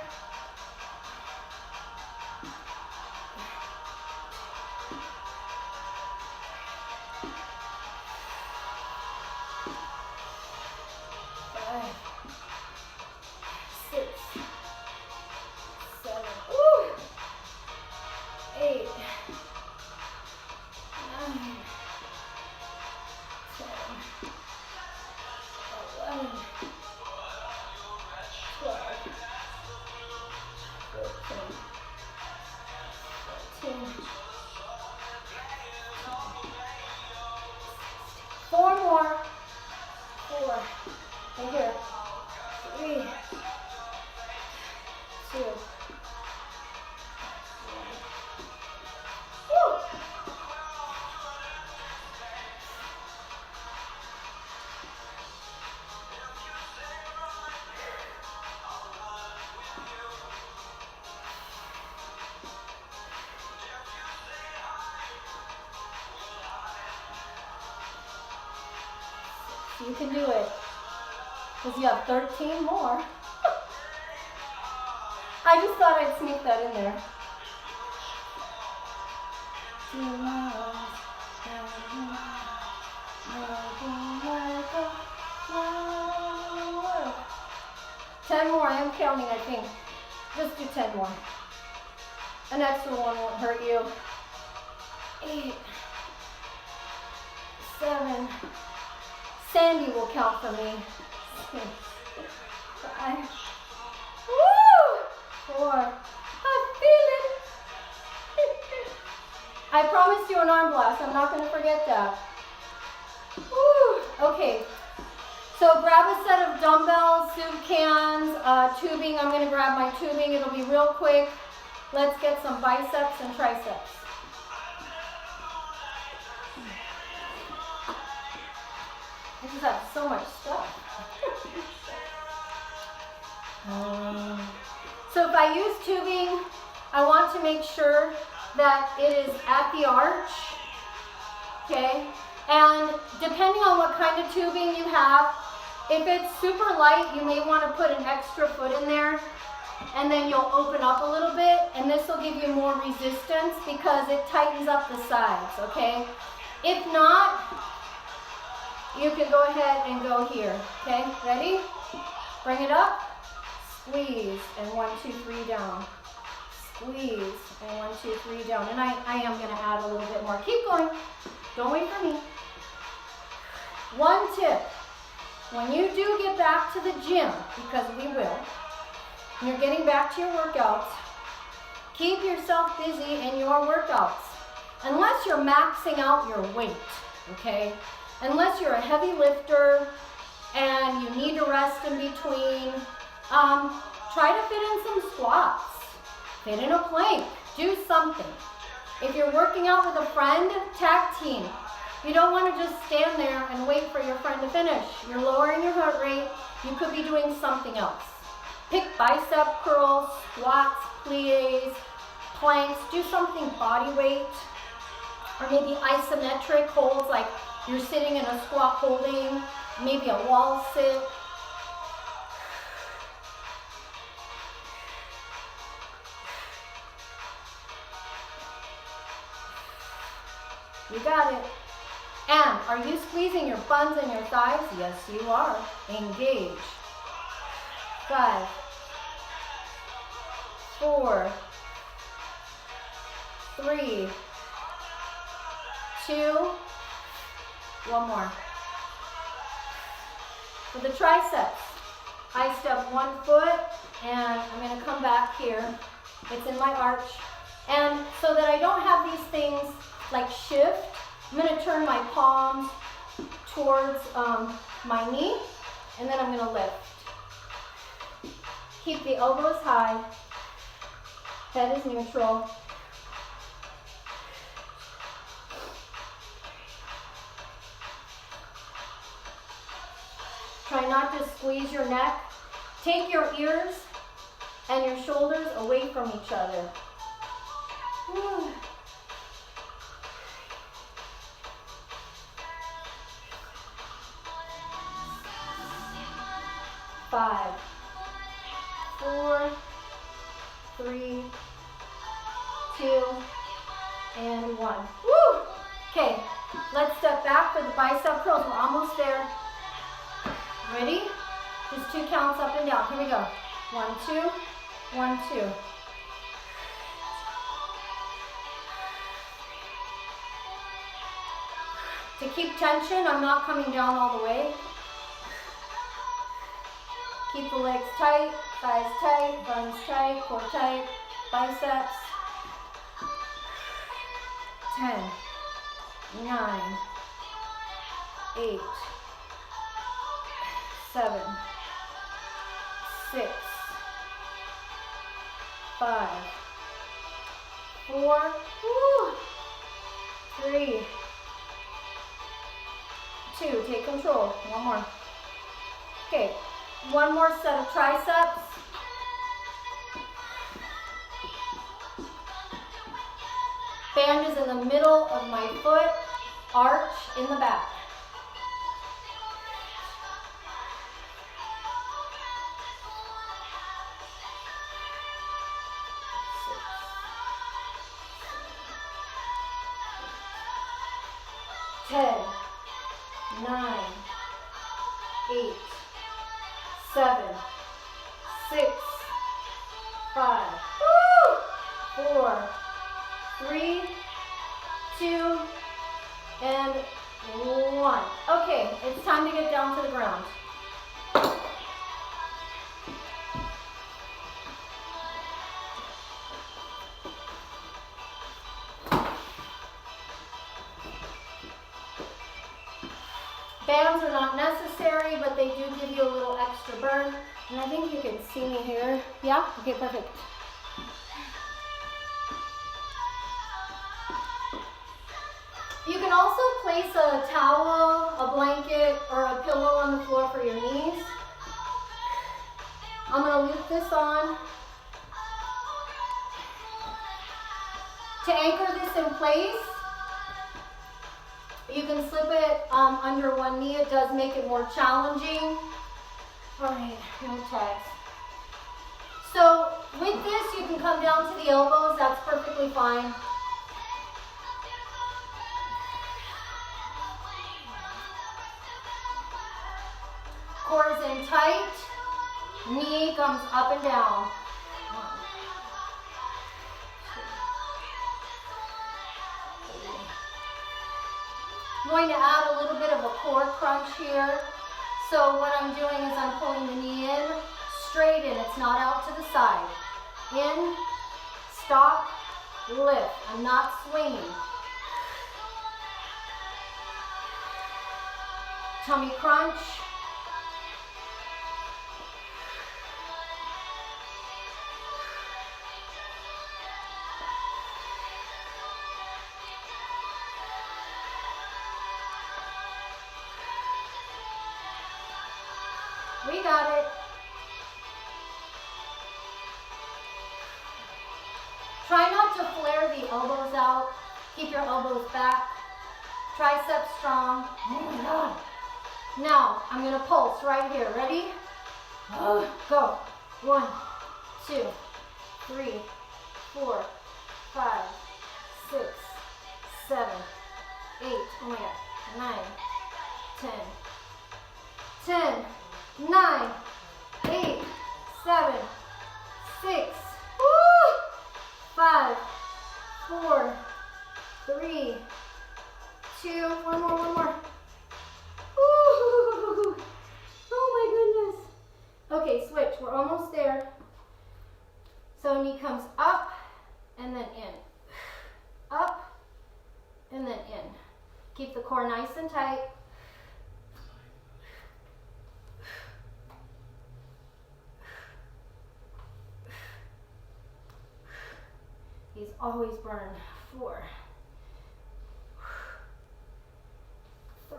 You can do it. Because you have 13 more. I just thought I'd sneak that in there. 10 more, I am counting, I think. Just do 10 more. An extra one won't hurt you. 8, 7, Sandy will count for me. 6, 5, woo! 4, I feel it. I promised you an arm blast, I'm not gonna forget that. Woo! Okay, So grab a set of dumbbells, soup cans, tubing. I'm going to grab my tubing. It'll be real quick. Let's get some biceps and triceps. I just have so much stuff. So if I use tubing, I want to make sure that it is at the arch, okay? And depending on what kind of tubing you have, if it's super light, you may want to put an extra foot in there, and then you'll open up a little bit, and this will give you more resistance because it tightens up the sides, okay? If not, you can go ahead and go here, okay? Ready? Bring it up, squeeze, and 1, 2, 3 down. Squeeze, and 1, 2, 3 down. And I am going to add a little bit more. Keep going. Don't wait for me. One tip. When you do get back to the gym, because we will, and you're getting back to your workouts, keep yourself busy in your workouts. Unless you're maxing out your weight, okay? Unless you're a heavy lifter and you need to rest in between, try to fit in some squats, fit in a plank, do something. If you're working out with a friend, tag team. You don't want to just stand there and wait for your friend to finish. You're lowering your heart rate. You could be doing something else. Pick bicep curls, squats, plies, planks. Do something body weight, or maybe isometric holds, like you're sitting in a squat holding, maybe a wall sit. You got it. And are you squeezing your buns and your thighs? Yes, you are. Engage. 5, 4, 3, 2, one more. For the triceps, I step 1 foot and I'm going to come back here. It's in my arch. And so that I don't have these things like shift, I'm going to turn my palms towards my knee, and then I'm going to lift. Keep the elbows high, head is neutral. Try not to squeeze your neck. Take your ears and your shoulders away from each other. Whew. 5, 4, 3, 2, and 1. Woo! Okay, let's step back for the bicep curls. We're almost there. Ready? Just 2 counts up and down. Here we go. 1, 2, 1, 2. To keep tension, I'm not coming down all the way. Keep the legs tight, thighs tight, buns tight, core tight, biceps. 10, 9, 8, 7, 6, 5, 4, 3, 2, take control. One more. Okay, one more set of triceps. Band is in the middle of my foot, arch in the back. Ten, 9, 8, 7, 6, 5, 4, 3, 2, and 1. Okay, it's time to get down to the ground. Bands are not necessary, but they do give you a little extra burn. And I think you can see me here. Yeah? Okay, perfect. You can also place a towel, a blanket, or a pillow on the floor for your knees. I'm going to loop this on. To anchor this in place, you can slip it under one knee. It does make it more challenging. All right, no tags. So with this, you can come down to the elbows. That's perfectly fine. Core is in tight. Knee comes up and down. I'm going to add a little bit of a core crunch here. So what I'm doing is I'm pulling the knee in, straight in. It's not out to the side. In, stop, lift. I'm not swinging. Tummy crunch. We got it. Try not to flare the elbows out. Keep your elbows back. Triceps strong. Oh my God. Now, I'm going to pulse right here. Ready? Go. 1, 2, 3, 4, 5, 6, 7, 8. Oh my God. 9, 10. 10. 9, 8, 7, 6, 5, 4, 3, 2, one more. Ooh. Oh my goodness. Okay, switch. We're almost there. So knee comes up and then in. Up and then in. Keep the core nice and tight. These always burn. 4, 3,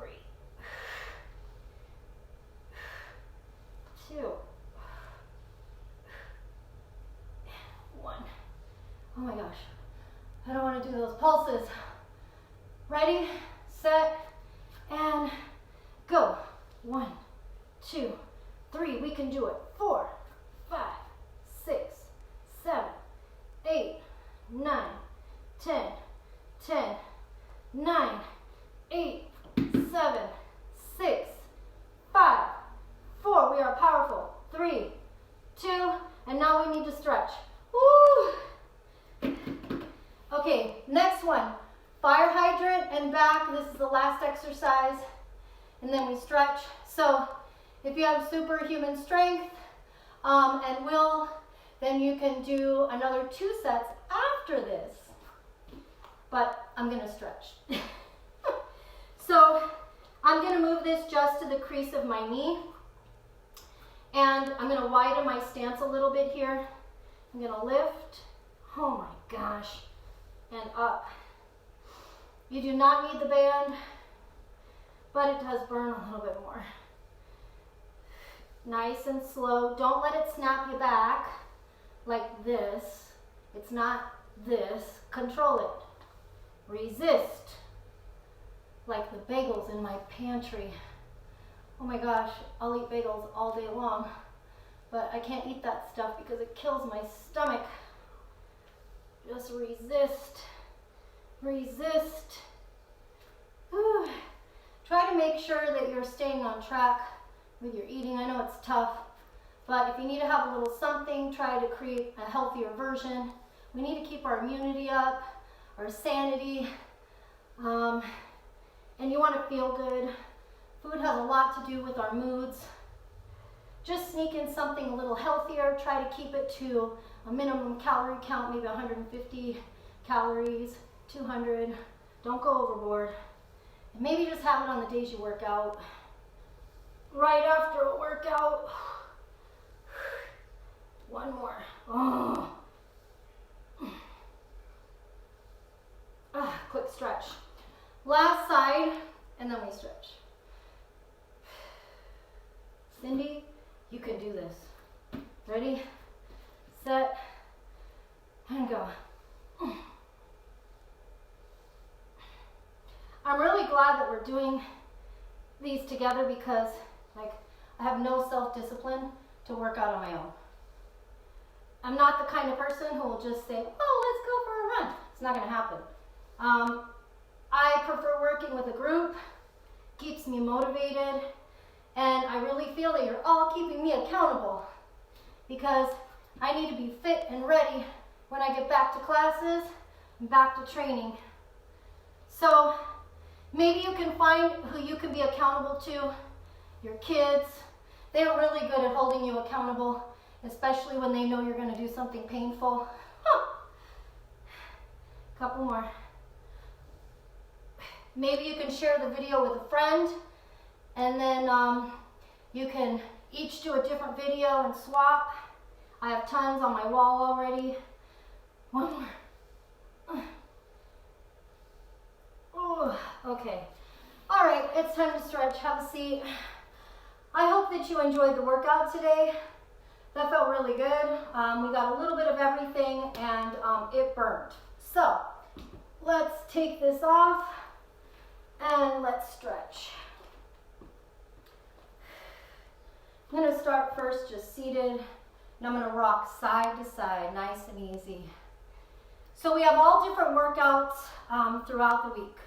2, 1. Oh my gosh. I don't want to do those pulses. Ready, set, and go. 1, 2, 3. We can do it. 4, 5, 6, 7, 8, 9, 10, 10, 9, 8, 7, 6, 5, 4. We are powerful. 3, 2, and now we need to stretch. Woo! Okay, next one. Fire hydrant and back. This is the last exercise. And then we stretch. So if you have superhuman strength and will, then you can do another 2 sets after this. But I'm going to stretch. So I'm going to move this just to the crease of my knee. And I'm going to widen my stance a little bit here. I'm going to lift. Oh my gosh. And up. You do not need the band, but it does burn a little bit more. Nice and slow. Don't let it snap you back like this. It's not this. Control it. Resist. Like the bagels in my pantry. Oh my gosh, I'll eat bagels all day long, but I can't eat that stuff because it kills my stomach. Just resist. Resist. Whew. Try to make sure that you're staying on track with your eating. I know it's tough, but if you need to have a little something, try to create a healthier version. We need to keep our immunity up, our sanity, and you want to feel good. Food has a lot to do with our moods. Just sneak in something a little healthier. Try to keep it to a minimum calorie count, maybe 150 calories, 200. Don't go overboard. And maybe just have it on the days you work out. right after a workout. One more. Oh. Quick stretch. Last side, and then we stretch. Cindy, you can do this. Ready, set, and go. I'm really glad that we're doing these together because, like, I have no self-discipline to work out on my own. I'm not the kind of person who will just say, oh, let's go for a run. It's not going to happen. I prefer working with a group, keeps me motivated, and I really feel that you're all keeping me accountable because I need to be fit and ready when I get back to classes and back to training. So maybe you can find who you can be accountable to, your kids. They're really good at holding you accountable, especially when they know you're going to do something painful. Couple more. Maybe you can share the video with a friend, and then you can each do a different video and swap. I have tons on my wall already. One more. Oh, okay. All right, it's time to stretch. Have a seat. I hope that you enjoyed the workout today. That felt really good. We got a little bit of everything, and it burned. So let's take this off and let's stretch. I'm going to start first just seated, and I'm going to rock side to side, nice and easy. So we have all different workouts throughout the week.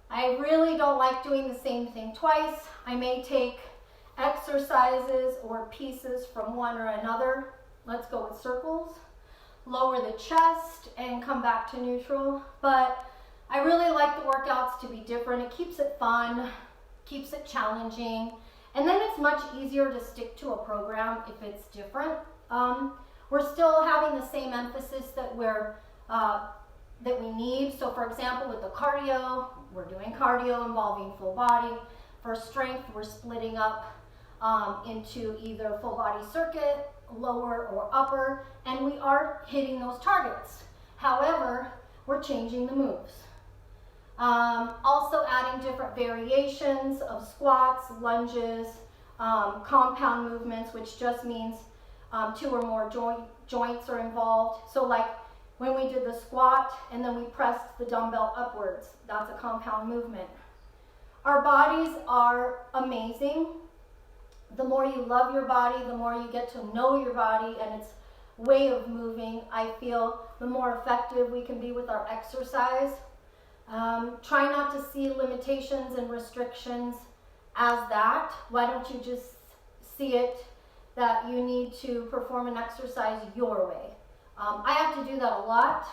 I really don't like doing the same thing twice. I may take exercises or pieces from one or another. Let's go with circles. Lower the chest and come back to neutral. But I really like the workouts to be different. It keeps it fun, keeps it challenging, and then it's much easier to stick to a program if it's different. We're still having the same emphasis that we need. So for example, with the cardio, we're doing cardio involving full body. For strength, we're splitting up into either full body circuit, lower or upper, and we are hitting those targets. However, we're changing the moves. Also adding different variations of squats, lunges, compound movements, which just means 2 or more joints are involved. So like when we did the squat and then we pressed the dumbbell upwards, that's a compound movement. Our bodies are amazing. The more you love your body, the more you get to know your body and its way of moving, I feel the more effective we can be with our exercise. Try not to see limitations and restrictions as that. Why don't you just see it that you need to perform an exercise your way? I have to do that a lot,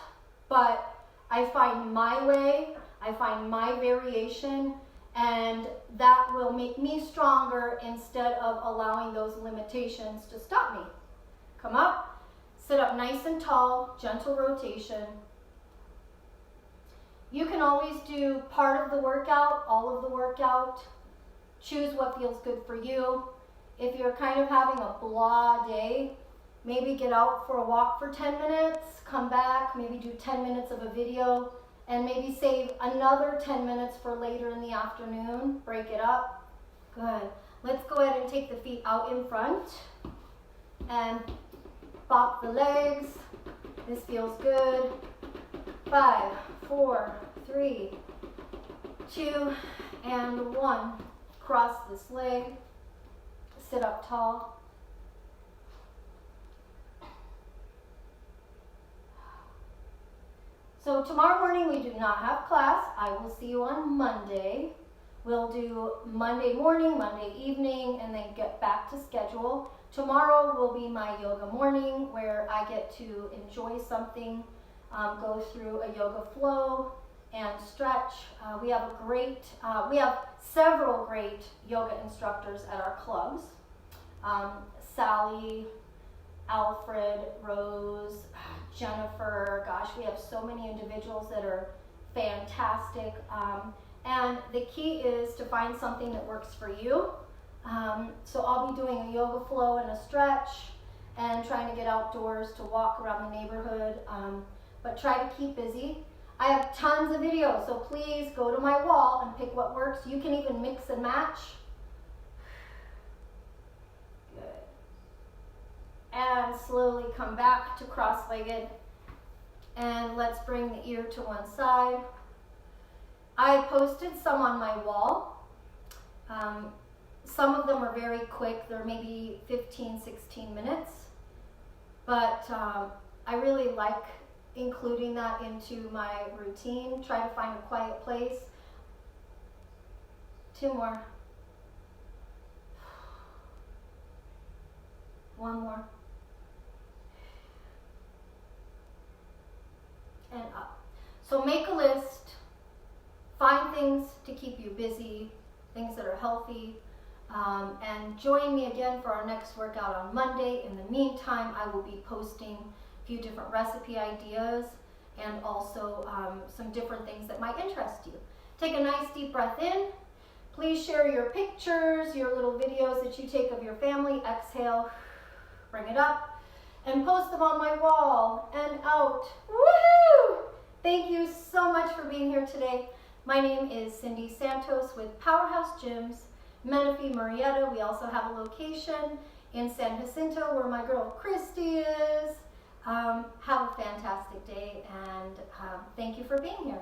but I find my way, I find my variation, and that will make me stronger instead of allowing those limitations to stop me. Come up, sit up nice and tall, gentle rotation. You can always do part of the workout, all of the workout. Choose what feels good for you. If you're kind of having a blah day, maybe get out for a walk for 10 minutes, come back, maybe do 10 minutes of a video, and maybe save another 10 minutes for later in the afternoon. Break it up. Good. Let's go ahead and take the feet out in front and bop the legs. This feels good. 5, 4, 3, 2, and 1. Cross this leg. Sit up tall. So tomorrow morning we do not have class. I will see you on Monday. We'll do Monday morning, Monday evening, and then get back to schedule. Tomorrow will be my yoga morning where I get to enjoy something, go through a yoga flow and stretch. We have several great yoga instructors at our clubs. Sally, Alfred, Rose, Jennifer, gosh, we have so many individuals that are fantastic. And the key is to find something that works for you. So I'll be doing a yoga flow and a stretch and trying to get outdoors to walk around the neighborhood, but try to keep busy. I have tons of videos, so please go to my wall and pick what works. You can even mix and match. Good. And slowly come back to cross-legged. And let's bring the ear to one side. I posted some on my wall. Some of them are very quick. They're maybe 15, 16 minutes. But I really like including that into my routine. Try to find a quiet place. 2 more. 1 more. And up. So make a list. Find things to keep you busy, things that are healthy. And join me again for our next workout on Monday. In the meantime, I will be posting a few different recipe ideas and also some different things that might interest you. Take a nice deep breath in. Please share your pictures, your little videos that you take of your family. Exhale, bring it up, and post them on my wall and out. Woohoo! Thank you so much for being here today. My name is Cindy Santos with Powerhouse Gyms, Menifee, Murrieta. We also have a location in San Jacinto where my girl Christy is. Have a fantastic day, and thank you for being here.